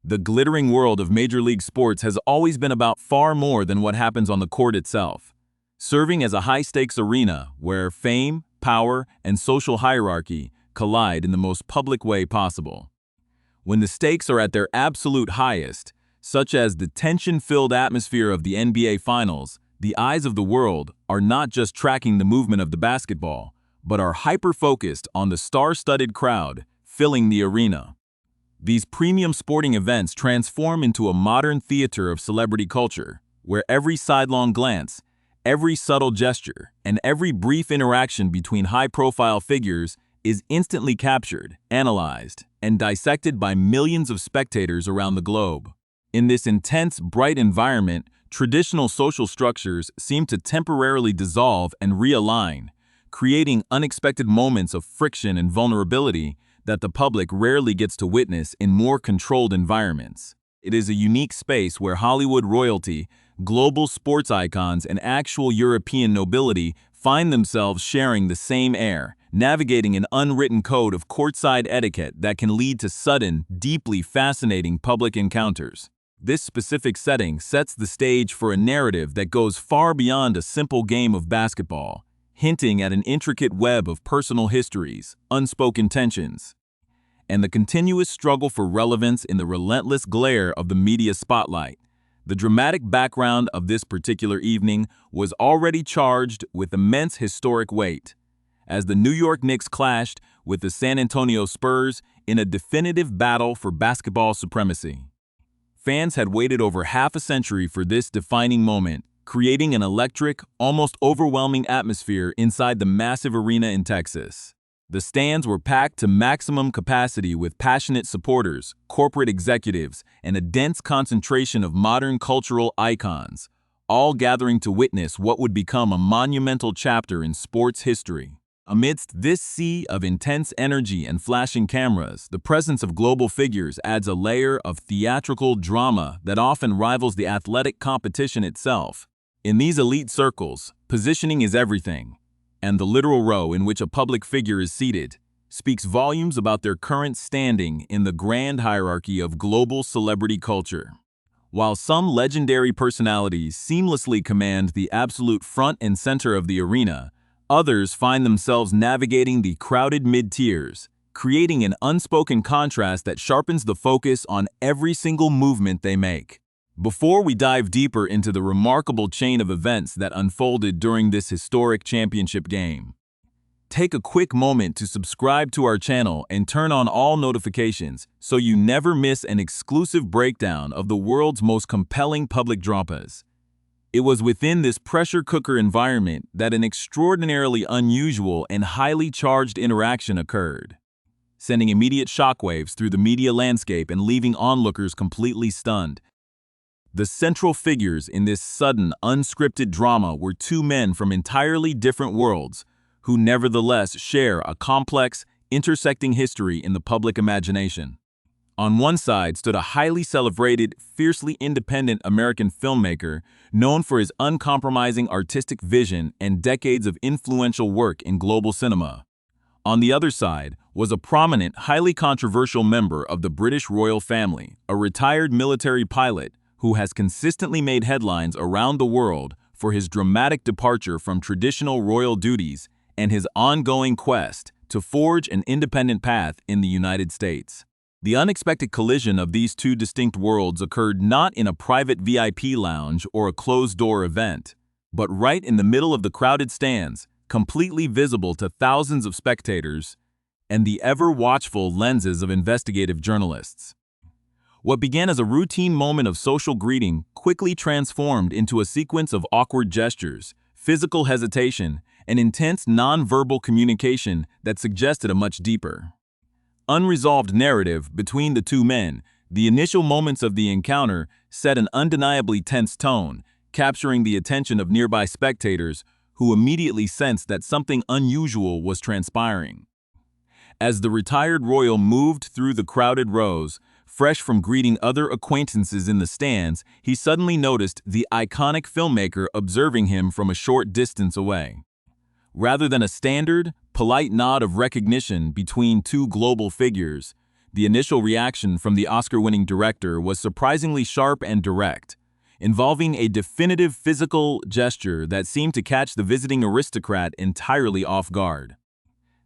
The glittering world of Major League sports has always been about far more than what happens on the court itself, serving as a high-stakes arena where fame, power, and social hierarchy collide in the most public way possible. When the stakes are at their absolute highest, such as the tension-filled atmosphere of the NBA Finals, the eyes of the world are not just tracking the movement of the basketball, but are hyper-focused on the star-studded crowd filling the arena. These premium sporting events transform into a modern theater of celebrity culture, where every sidelong glance, every subtle gesture, and every brief interaction between high-profile figures is instantly captured, analyzed, and dissected by millions of spectators around the globe. In this intense, bright environment, traditional social structures seem to temporarily dissolve and realign, creating unexpected moments of friction and vulnerability that the public rarely gets to witness in more controlled environments. It is a unique space where Hollywood royalty, global sports icons, and actual European nobility find themselves sharing the same air, navigating an unwritten code of courtside etiquette that can lead to sudden, deeply fascinating public encounters. This specific setting sets the stage for a narrative that goes far beyond a simple game of basketball, hinting at an intricate web of personal histories, unspoken tensions, and the continuous struggle for relevance in the relentless glare of the media spotlight. The dramatic background of this particular evening was already charged with immense historic weight, as the New York Knicks clashed with the San Antonio Spurs in a definitive battle for basketball supremacy. Fans had waited over half a century for this defining moment, creating an electric, almost overwhelming atmosphere inside the massive arena in Texas. The stands were packed to maximum capacity with passionate supporters, corporate executives, and a dense concentration of modern cultural icons, all gathering to witness what would become a monumental chapter in sports history. Amidst this sea of intense energy and flashing cameras, the presence of global figures adds a layer of theatrical drama that often rivals the athletic competition itself. In these elite circles, positioning is everything, and the literal row in which a public figure is seated speaks volumes about their current standing in the grand hierarchy of global celebrity culture. While some legendary personalities seamlessly command the absolute front and center of the arena, others find themselves navigating the crowded mid-tiers, creating an unspoken contrast that sharpens the focus on every single movement they make. Before we dive deeper into the remarkable chain of events that unfolded during this historic championship game, take a quick moment to subscribe to our channel and turn on all notifications so you never miss an exclusive breakdown of the world's most compelling public dramas. It was within this pressure cooker environment that an extraordinarily unusual and highly charged interaction occurred, sending immediate shockwaves through the media landscape and leaving onlookers completely stunned. The central figures in this sudden, unscripted drama were two men from entirely different worlds who nevertheless share a complex, intersecting history in the public imagination. On one side stood a highly celebrated, fiercely independent American filmmaker known for his uncompromising artistic vision and decades of influential work in global cinema. On the other side was a prominent, highly controversial member of the British royal family, a retired military pilot who has consistently made headlines around the world for his dramatic departure from traditional royal duties and his ongoing quest to forge an independent path in the United States. The unexpected collision of these two distinct worlds occurred not in a private VIP lounge or a closed-door event, but right in the middle of the crowded stands, completely visible to thousands of spectators and the ever-watchful lenses of investigative journalists. What began as a routine moment of social greeting quickly transformed into a sequence of awkward gestures, physical hesitation, and intense nonverbal communication that suggested a much deeper, unresolved narrative between the two men. The initial moments of the encounter set an undeniably tense tone, capturing the attention of nearby spectators who immediately sensed that something unusual was transpiring. As the retired royal moved through the crowded rows, fresh from greeting other acquaintances in the stands, he suddenly noticed the iconic filmmaker observing him from a short distance away. Rather than a standard, polite nod of recognition between two global figures, The initial reaction from the Oscar-winning director was surprisingly sharp and direct, involving a definitive physical gesture that seemed to catch the visiting aristocrat entirely off guard.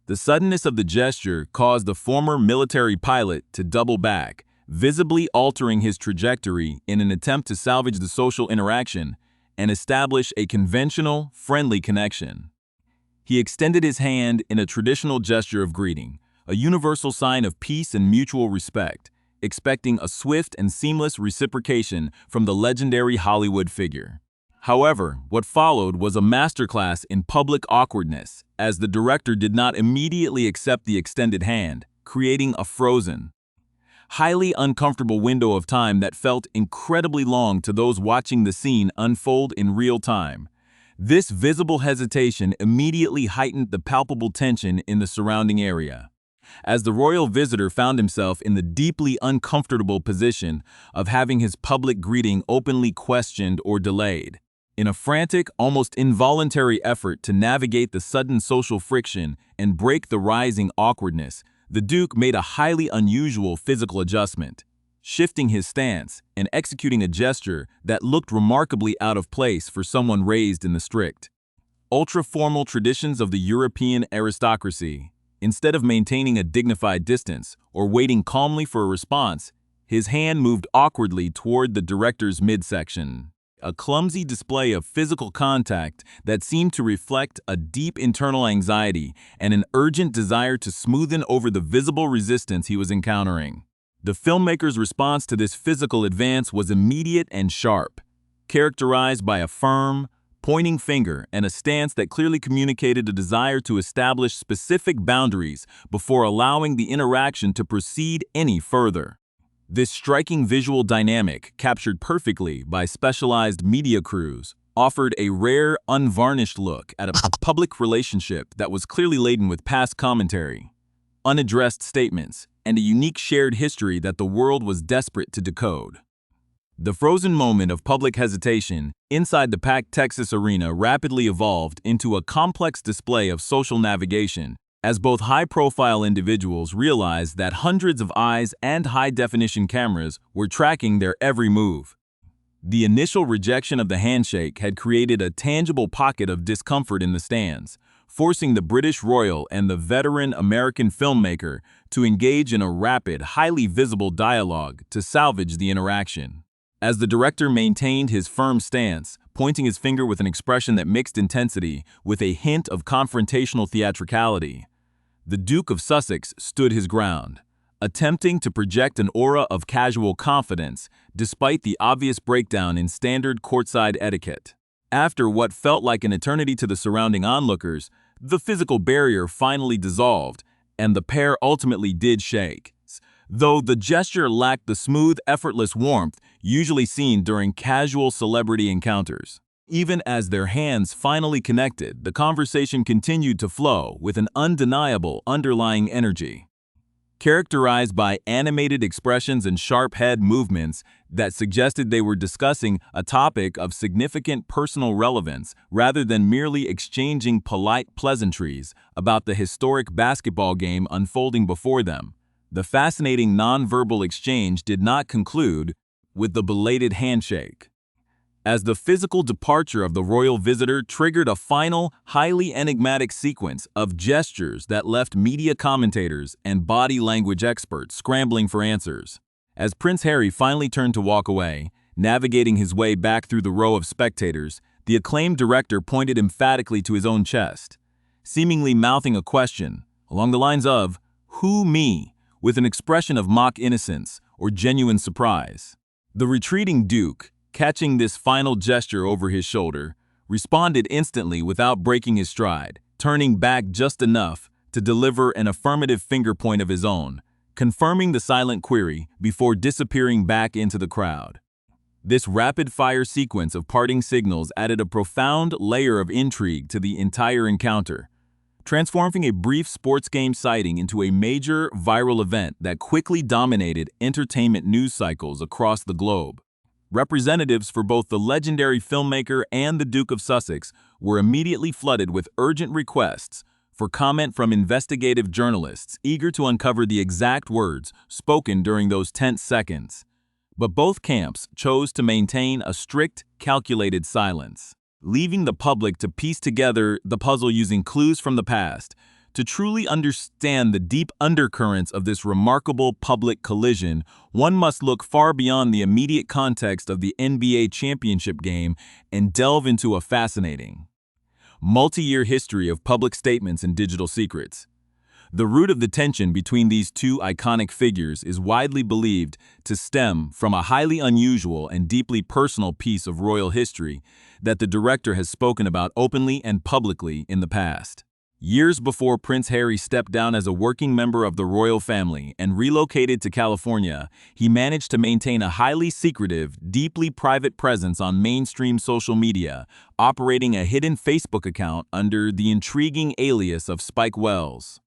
The suddenness of the gesture caused the former military pilot to double back, visibly altering his trajectory in an attempt to salvage the social interaction and establish a conventional, friendly connection. He extended his hand in a traditional gesture of greeting, a universal sign of peace and mutual respect, expecting a swift and seamless reciprocation from the legendary Hollywood figure. However, what followed was a masterclass in public awkwardness, as the director did not immediately accept the extended hand, creating a frozen, highly uncomfortable window of time that felt incredibly long to those watching the scene unfold in real time. This visible hesitation immediately heightened the palpable tension in the surrounding area, as the royal visitor found himself in the deeply uncomfortable position of having his public greeting openly questioned or delayed. In a frantic, almost involuntary effort to navigate the sudden social friction and break the rising awkwardness, the Duke made a highly unusual physical adjustment, shifting his stance and executing a gesture that looked remarkably out of place for someone raised in the strict, ultra-formal traditions of the European aristocracy. Instead of maintaining a dignified distance or waiting calmly for a response, his hand moved awkwardly toward the director's midsection, a clumsy display of physical contact that seemed to reflect a deep internal anxiety and an urgent desire to smoothen over the visible resistance he was encountering. The filmmaker's response to this physical advance was immediate and sharp, characterized by a firm, pointing finger and a stance that clearly communicated a desire to establish specific boundaries before allowing the interaction to proceed any further. This striking visual dynamic, captured perfectly by specialized media crews, offered a rare, unvarnished look at a public relationship that was clearly laden with past commentary, unaddressed statements, and a unique shared history that the world was desperate to decode. The frozen moment of public hesitation inside the packed Texas arena rapidly evolved into a complex display of social navigation, as both high-profile individuals realized that hundreds of eyes and high-definition cameras were tracking their every move. The initial rejection of the handshake had created a tangible pocket of discomfort in the stands, forcing the British royal and the veteran American filmmaker to engage in a rapid, highly visible dialogue to salvage the interaction. As the director maintained his firm stance, pointing his finger with an expression that mixed intensity with a hint of confrontational theatricality, the Duke of Sussex stood his ground, attempting to project an aura of casual confidence despite the obvious breakdown in standard courtside etiquette. After what felt like an eternity to the surrounding onlookers, the physical barrier finally dissolved, and the pair ultimately did shake, though the gesture lacked the smooth, effortless warmth usually seen during casual celebrity encounters. Even as their hands finally connected, the conversation continued to flow with an undeniable underlying energy, characterized by animated expressions and sharp head movements that suggested they were discussing a topic of significant personal relevance rather than merely exchanging polite pleasantries about the historic basketball game unfolding before them. The fascinating nonverbal exchange did not conclude with the belated handshake, as the physical departure of the royal visitor triggered a final, highly enigmatic sequence of gestures that left media commentators and body language experts scrambling for answers. As Prince Harry finally turned to walk away, navigating his way back through the row of spectators, the acclaimed director pointed emphatically to his own chest, seemingly mouthing a question along the lines of, "Who me?" with an expression of mock innocence or genuine surprise. The retreating Duke, catching this final gesture over his shoulder, responded instantly without breaking his stride, turning back just enough to deliver an affirmative finger point of his own, confirming the silent query before disappearing back into the crowd. This rapid-fire sequence of parting signals added a profound layer of intrigue to the entire encounter, transforming a brief sports game sighting into a major viral event that quickly dominated entertainment news cycles across the globe. Representatives for both the legendary filmmaker and the Duke of Sussex were immediately flooded with urgent requests for comment from investigative journalists eager to uncover the exact words spoken during those tense seconds. But both camps chose to maintain a strict, calculated silence, leaving the public to piece together the puzzle using clues from the past. To truly understand the deep undercurrents of this remarkable public collision, one must look far beyond the immediate context of the NBA championship game and delve into a fascinating, multi-year history of public statements and digital secrets. The root of the tension between these two iconic figures is widely believed to stem from a highly unusual and deeply personal piece of royal history that the director has spoken about openly and publicly in the past. Years before Prince Harry stepped down as a working member of the royal family and relocated to California, he managed to maintain a highly secretive, deeply private presence on mainstream social media, operating a hidden Facebook account under the intriguing alias of Spike Wells.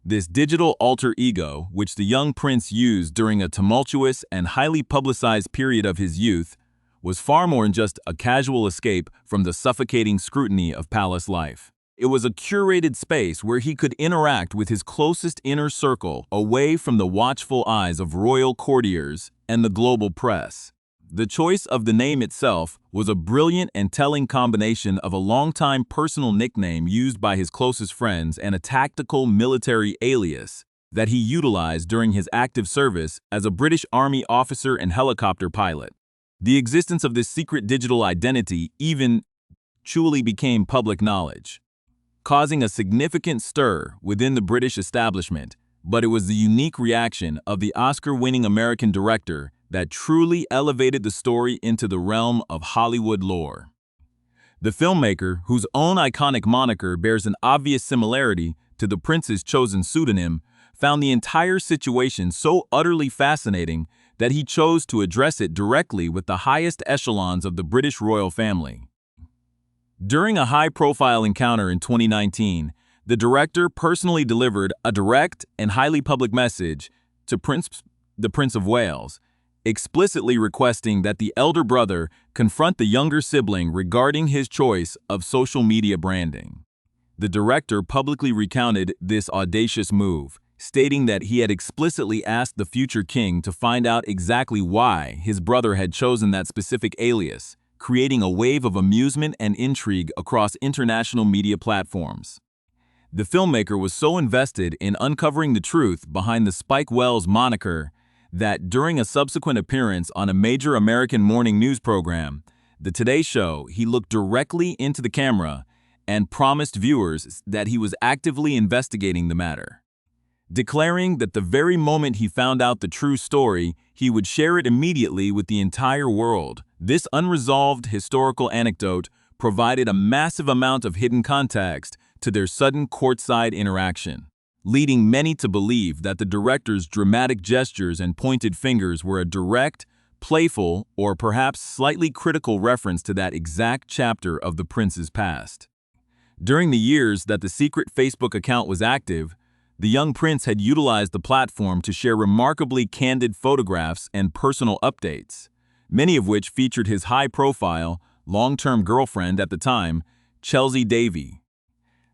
This digital alter ego, which the young prince used during a tumultuous and highly publicized period of his youth, was far more than just a casual escape from the suffocating scrutiny of palace life. It was a curated space where he could interact with his closest inner circle away from the watchful eyes of royal courtiers and the global press. The choice of the name itself was a brilliant and telling combination of a longtime personal nickname used by his closest friends and a tactical military alias that he utilized during his active service as a British Army officer and helicopter pilot. The existence of this secret digital identity even truly became public knowledge, causing a significant stir within the British establishment, but it was the unique reaction of the Oscar-winning American director that truly elevated the story into the realm of Hollywood lore. The filmmaker, whose own iconic moniker bears an obvious similarity to the prince's chosen pseudonym, found the entire situation so utterly fascinating that he chose to address it directly with the highest echelons of the British royal family. During a high-profile encounter in 2019, the director personally delivered a direct and highly public message to the Prince of Wales, explicitly requesting that the elder brother confront the younger sibling regarding his choice of social media branding. The director publicly recounted this audacious move, stating that he had explicitly asked the future king to find out exactly why his brother had chosen that specific alias, creating a wave of amusement and intrigue across international media platforms. The filmmaker was so invested in uncovering the truth behind the Spike Wells moniker that during a subsequent appearance on a major American morning news program, The Today Show, he looked directly into the camera and promised viewers that he was actively investigating the matter, declaring that the very moment he found out the true story, he would share it immediately with the entire world. This unresolved historical anecdote provided a massive amount of hidden context to their sudden courtside interaction, leading many to believe that the director's dramatic gestures and pointed fingers were a direct, playful, or perhaps slightly critical reference to that exact chapter of the prince's past. During the years that the secret Facebook account was active, the young prince had utilized the platform to share remarkably candid photographs and personal updates, many of which featured his high-profile, long-term girlfriend at the time, Chelsea Davy.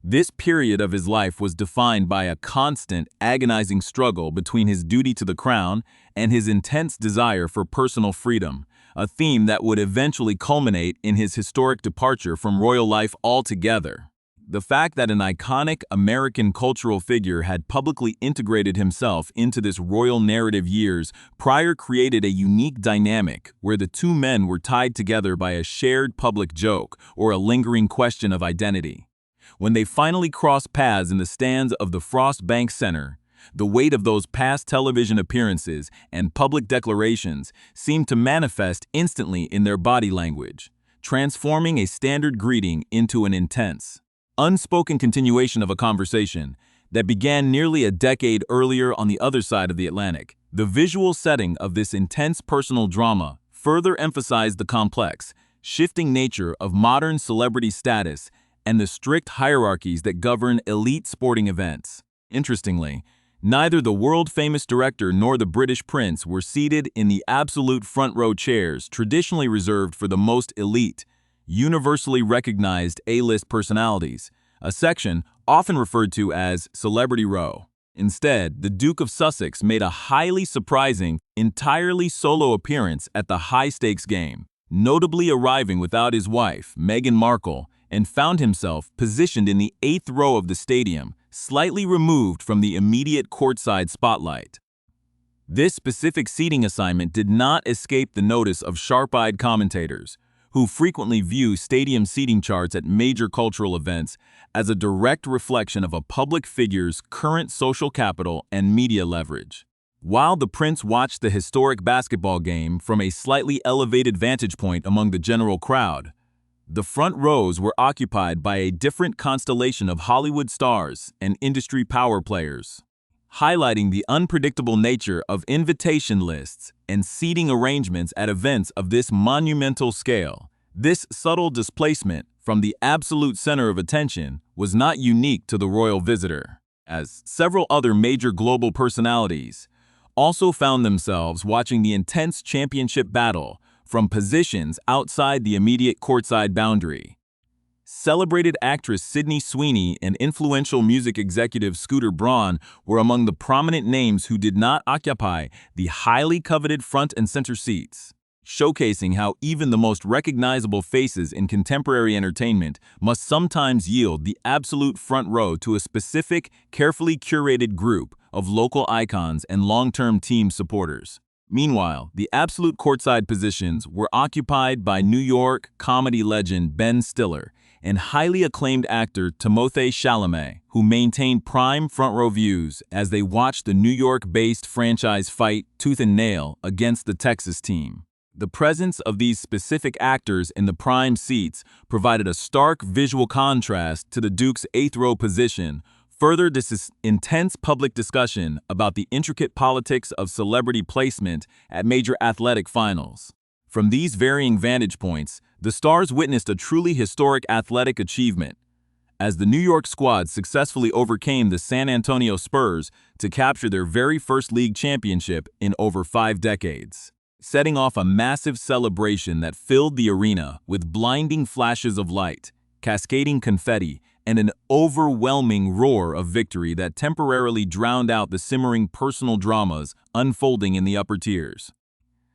This period of his life was defined by a constant, agonizing struggle between his duty to the crown and his intense desire for personal freedom, a theme that would eventually culminate in his historic departure from royal life altogether. The fact that an iconic American cultural figure had publicly integrated himself into this royal narrative years prior created a unique dynamic where the two men were tied together by a shared public joke or a lingering question of identity. When they finally crossed paths in the stands of the Frost Bank Center, the weight of those past television appearances and public declarations seemed to manifest instantly in their body language, transforming a standard greeting into an intense, unspoken continuation of a conversation that began nearly a decade earlier on the other side of the Atlantic. The visual setting of this intense personal drama further emphasized the complex, shifting nature of modern celebrity status and the strict hierarchies that govern elite sporting events. Interestingly, neither the world-famous director nor the British prince were seated in the absolute front-row chairs traditionally reserved for the most elite, universally recognized A-list personalities, a section often referred to as Celebrity Row. Instead, the Duke of Sussex made a highly surprising, entirely solo appearance at the high-stakes game, notably arriving without his wife, Meghan Markle, and found himself positioned in the 8th row of the stadium, slightly removed from the immediate courtside spotlight. This specific seating assignment did not escape the notice of sharp-eyed commentators, who frequently view stadium seating charts at major cultural events as a direct reflection of a public figure's current social capital and media leverage. While the prince watched the historic basketball game from a slightly elevated vantage point among the general crowd, the front rows were occupied by a different constellation of Hollywood stars and industry power players, highlighting the unpredictable nature of invitation lists and seating arrangements at events of this monumental scale. This subtle displacement from the absolute center of attention was not unique to the royal visitor, as several other major global personalities also found themselves watching the intense championship battle from positions outside the immediate courtside boundary. Celebrated actress Sydney Sweeney and influential music executive Scooter Braun were among the prominent names who did not occupy the highly coveted front and center seats, showcasing how even the most recognizable faces in contemporary entertainment must sometimes yield the absolute front row to a specific, carefully curated group of local icons and long-term team supporters. Meanwhile, the absolute courtside positions were occupied by New York comedy legend Ben Stiller and highly acclaimed actor Timothée Chalamet, who maintained prime front-row views as they watched the New York-based franchise fight tooth and nail against the Texas team. The presence of these specific actors in the prime seats provided a stark visual contrast to the Duke's 8th row position, further this intense public discussion about the intricate politics of celebrity placement at major athletic finals. From these varying vantage points, the stars witnessed a truly historic athletic achievement, as the New York squad successfully overcame the San Antonio Spurs to capture their very first league championship in over 5 decades, setting off a massive celebration that filled the arena with blinding flashes of light, cascading confetti, and an overwhelming roar of victory that temporarily drowned out the simmering personal dramas unfolding in the upper tiers.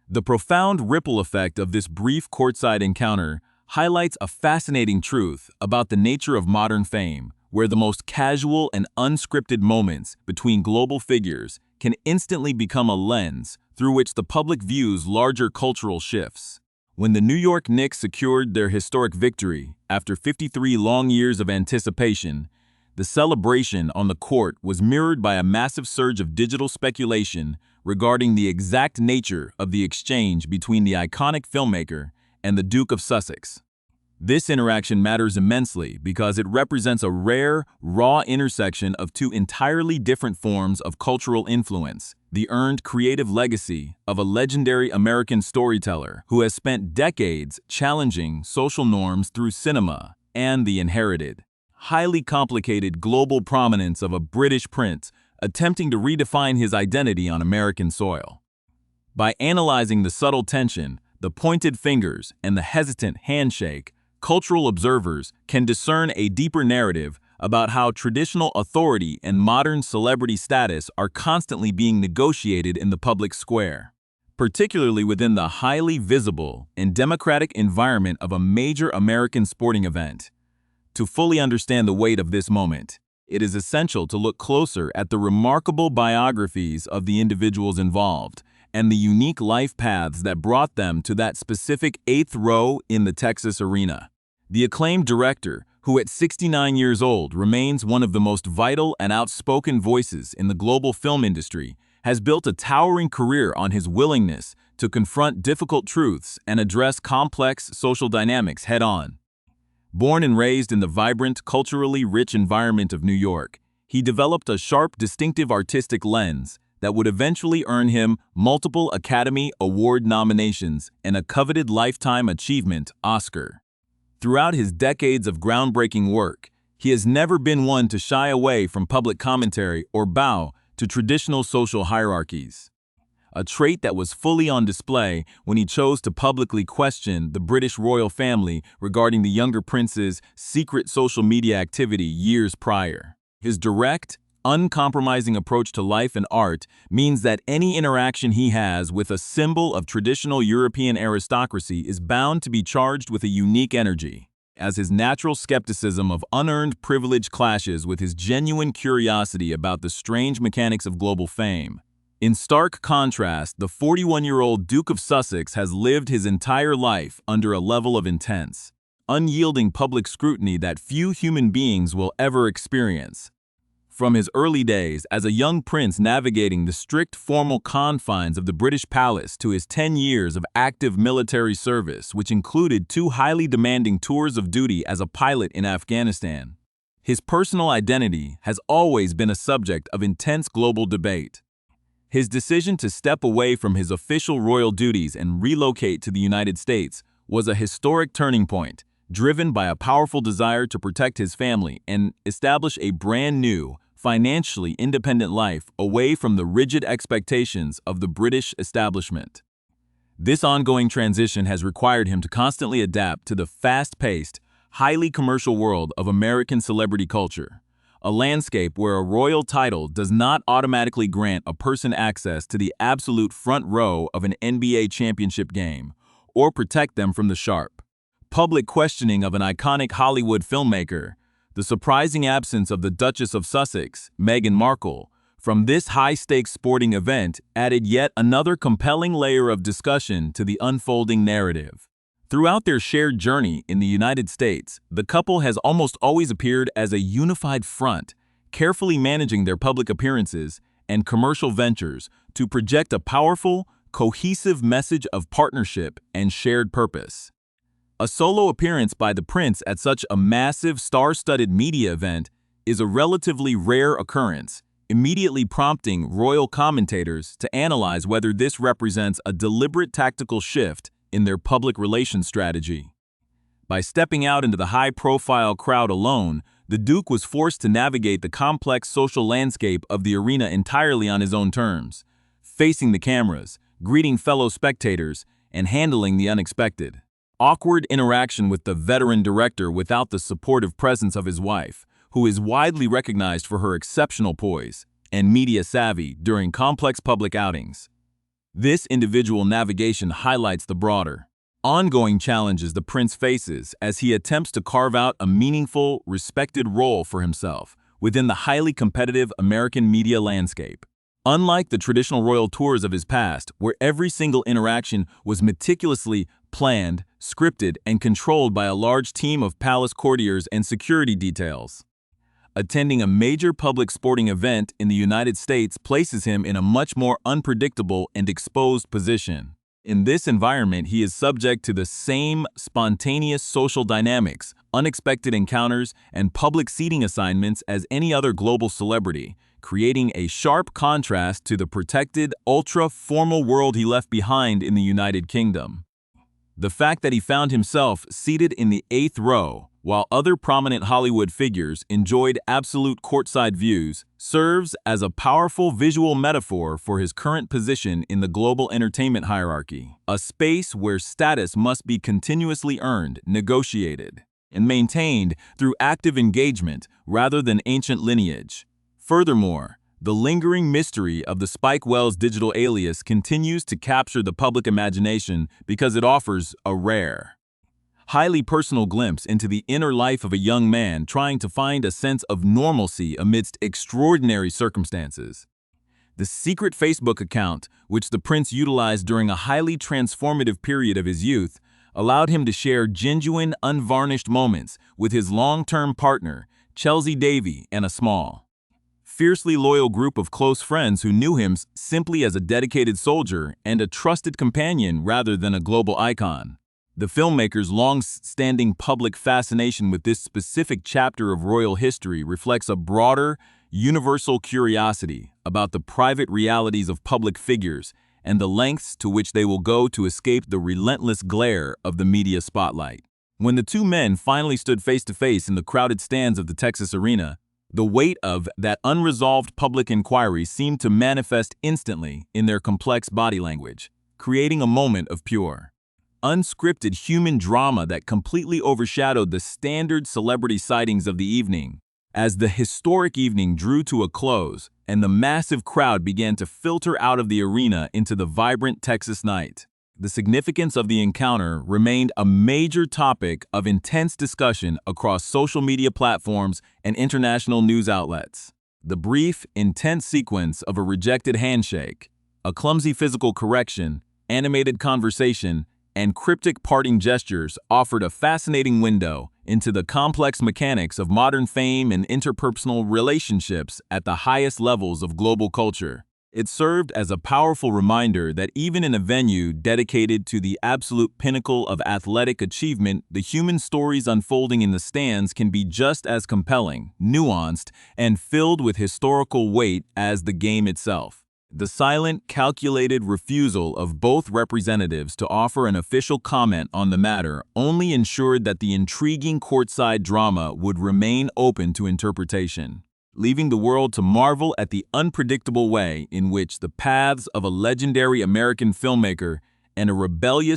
The profound ripple effect of this brief courtside encounter highlights a fascinating truth about the nature of modern fame, where the most casual and unscripted moments between global figures can instantly become a lens through which the public views larger cultural shifts. When the New York Knicks secured their historic victory after 53 long years of anticipation, the celebration on the court was mirrored by a massive surge of digital speculation regarding the exact nature of the exchange between the iconic filmmaker and the Duke of Sussex. This interaction matters immensely because it represents a rare, raw intersection of two entirely different forms of cultural influence, the earned creative legacy of a legendary American storyteller who has spent decades challenging social norms through cinema, and the inherited, highly complicated global prominence of a British prince attempting to redefine his identity on American soil. By analyzing the subtle tension, the pointed fingers, and the hesitant handshake, cultural observers can discern a deeper narrative about how traditional authority and modern celebrity status are constantly being negotiated in the public square, particularly within the highly visible and democratic environment of a major American sporting event. To fully understand the weight of this moment, it is essential to look closer at the remarkable biographies of the individuals involved and the unique life paths that brought them to that specific 8th row in the Texas arena. The acclaimed director, who at 69 years old remains one of the most vital and outspoken voices in the global film industry, has built a towering career on his willingness to confront difficult truths and address complex social dynamics head-on. Born and raised in the vibrant, culturally rich environment of New York, he developed a sharp, distinctive artistic lens that would eventually earn him multiple Academy Award nominations and a coveted Lifetime Achievement Oscar. Throughout his decades of groundbreaking work, he has never been one to shy away from public commentary or bow to traditional social hierarchies. a trait that was fully on display when he chose to publicly question the British royal family regarding the younger prince's secret social media activity years prior. His direct, uncompromising approach to life and art means that any interaction he has with a symbol of traditional European aristocracy is bound to be charged with a unique energy, as his natural skepticism of unearned privilege clashes with his genuine curiosity about the strange mechanics of global fame. In stark contrast, the 41-year-old Duke of Sussex has lived his entire life under a level of intense, unyielding public scrutiny that few human beings will ever experience. From his early days as a young prince navigating the strict formal confines of the British palace to his 10 years of active military service, which included 2 highly demanding tours of duty as a pilot in Afghanistan, his personal identity has always been a subject of intense global debate. His decision to step away from his official royal duties and relocate to the United States was a historic turning point, driven by a powerful desire to protect his family and establish a brand new, financially independent life away from the rigid expectations of the British establishment. This ongoing transition has required him to constantly adapt to the fast-paced, highly commercial world of American celebrity culture, a landscape where a royal title does not automatically grant a person access to the absolute front row of an NBA championship game or protect them from the sharp, public questioning of an iconic Hollywood filmmaker. The surprising absence of the Duchess of Sussex, Meghan Markle, from this high-stakes sporting event added yet another compelling layer of discussion to the unfolding narrative. Throughout their shared journey in the United States, the couple has almost always appeared as a unified front, carefully managing their public appearances and commercial ventures to project a powerful, cohesive message of partnership and shared purpose. A solo appearance by the prince at such a massive, star-studded media event is a relatively rare occurrence, immediately prompting royal commentators to analyze whether this represents a deliberate tactical shift in their public relations strategy. By stepping out into the high-profile crowd alone, the Duke was forced to navigate the complex social landscape of the arena entirely on his own terms, facing the cameras, greeting fellow spectators, and handling the unexpected. Awkward interaction with the veteran director without the supportive presence of his wife, who is widely recognized for her exceptional poise and media savvy during complex public outings. This individual navigation highlights the broader, ongoing challenges the prince faces as he attempts to carve out a meaningful, respected role for himself within the highly competitive American media landscape. Unlike the traditional royal tours of his past, where every single interaction was meticulously planned, scripted, and controlled by a large team of palace courtiers and security details, attending a major public sporting event in the United States places him in a much more unpredictable and exposed position. In this environment, he is subject to the same spontaneous social dynamics, unexpected encounters, and public seating assignments as any other global celebrity, creating a sharp contrast to the protected, ultra-formal world he left behind in the United Kingdom. The fact that he found himself seated in the 8th row, while other prominent Hollywood figures enjoyed absolute courtside views, serves as a powerful visual metaphor for his current position in the global entertainment hierarchy, a space where status must be continuously earned, negotiated, and maintained through active engagement rather than ancient lineage. Furthermore, the lingering mystery of the Spike Wells digital alias continues to capture the public imagination because it offers a rare, highly personal glimpse into the inner life of a young man trying to find a sense of normalcy amidst extraordinary circumstances. The secret Facebook account, which the prince utilized during a highly transformative period of his youth, allowed him to share genuine, unvarnished moments with his long-term partner, Chelsea Davy, and a small, fiercely loyal group of close friends who knew him simply as a dedicated soldier and a trusted companion rather than a global icon. The filmmaker's long-standing public fascination with this specific chapter of royal history reflects a broader, universal curiosity about the private realities of public figures and the lengths to which they will go to escape the relentless glare of the media spotlight. When the two men finally stood face to face in the crowded stands of the Texas arena, The weight of that unresolved public inquiry seemed to manifest instantly in their complex body language, creating a moment of pure, unscripted human drama that completely overshadowed the standard celebrity sightings of the evening. As the historic evening drew to a close and the massive crowd began to filter out of the arena into the vibrant Texas night, the significance of the encounter remained a major topic of intense discussion across social media platforms and international news outlets. The brief, intense sequence of a rejected handshake, a clumsy physical correction, animated conversation, and cryptic parting gestures offered a fascinating window into the complex mechanics of modern fame and interpersonal relationships at the highest levels of global culture. It served as a powerful reminder that even in a venue dedicated to the absolute pinnacle of athletic achievement, the human stories unfolding in the stands can be just as compelling, nuanced, and filled with historical weight as the game itself. The silent, calculated refusal of both representatives to offer an official comment on the matter only ensured that the intriguing courtside drama would remain open to interpretation, leaving the world to marvel at the unpredictable way in which the paths of a legendary American filmmaker and a rebellious